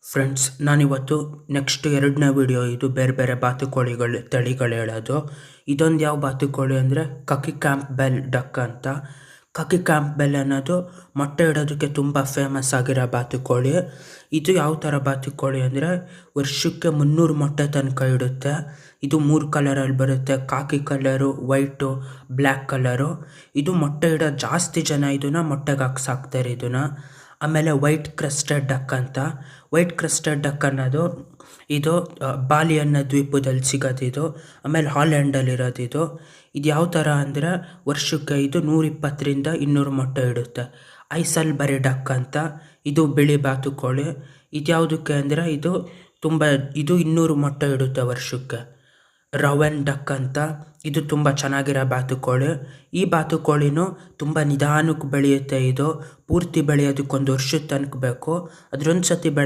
Friends, ನಾನಿವತ್ತು next ಎರಡನೇ video ಇದು ಬೇರೆ ಬೇರೆ ಬಾತುಕೋಳಿಗಳು ತಳಿಗಳು ಹೇಳೋದು. ಇದೊಂದು ಯಾವ ಬಾತುಕೋಳಿ ಅಂದರೆ ಕಕಿ ಕ್ಯಾಂಪ್ಬೆಲ್ ಡಕ್ ಅಂತ. ಕಕಿ ಕ್ಯಾಂಪ್ಬೆಲ್ ಅನ್ನೋದು ಮೊಟ್ಟೆ ಇಡೋದಕ್ಕೆ ತುಂಬ ಫೇಮಸ್ ಆಗಿರೋ ಬಾತುಕೋಳಿ. ಇದು ಯಾವ ಥರ ಬಾತುಕೋಳಿ ಅಂದರೆ ವರ್ಷಕ್ಕೆ 300 ಮೊಟ್ಟೆ ತನಕ ಇಡುತ್ತೆ. ಇದು 3 ಕಲರಲ್ಲಿ ಬರುತ್ತೆ: ಕಾಕಿ ಕಲರು, ವೈಟು, ಬ್ಲ್ಯಾಕ್ ಕಲರು. ಇದು ಮೊಟ್ಟೆ ಇಡೋ ಜಾಸ್ತಿ ಜನ ಇದನ್ನು ಮೊಟ್ಟೆಗೆ ಹಾಕಿ ಸಾಕ್ತಾರೆ ಇದನ್ನು. ಆಮೇಲೆ ವೈಟ್ ಕ್ರೆಸ್ಟೆಡ್ ಡಕ್ ಅಂತ. ವೈಟ್ ಕ್ರೆಸ್ಟೆಡ್ ಡಕ್ ಅನ್ನೋದು ಇದು ಬಾಲಿ ಅನ್ನೋ ದ್ವೀಪದಲ್ಲಿ ಸಿಗೋದಿದು. ಆಮೇಲೆ ಹಾಲೆಂಡಲ್ಲಿರೋದು ಇದು. ಇದು ಯಾವ ಥರ ಅಂದರೆ ವರ್ಷಕ್ಕೆ ಇದು 120ರಿಂದ 200 ಮೊಟ್ಟೆ ಇಡುತ್ತೆ. ಐಸಲ್ಬರಿ ಡಕ್ ಅಂತ. ಇದು ಬಿಳಿ ಬಾತುಕೋಳಿ. ಇದು ಯಾವುದಕ್ಕೆ ಅಂದರೆ ಇದು 200 ಮೊಟ್ಟೆ ಇಡುತ್ತೆ ವರ್ಷಕ್ಕೆ. ರವೆನ್ ಡಕ್ ಅಂತ. ಇದು ತುಂಬ ಚೆನ್ನಾಗಿರೋ ಬಾತುಕೋಳಿ. ಈ ಬಾತುಕೋಳಿನೂ ತುಂಬ ನಿಧಾನಕ್ಕೆ ಬೆಳೆಯುತ್ತೆ. ಇದು ಪೂರ್ತಿ ಬೆಳೆಯೋದಕ್ಕೆ 1 ವರ್ಷದ ತನಕ ಬೇಕು. ಅದರೊಂದು ಸತಿ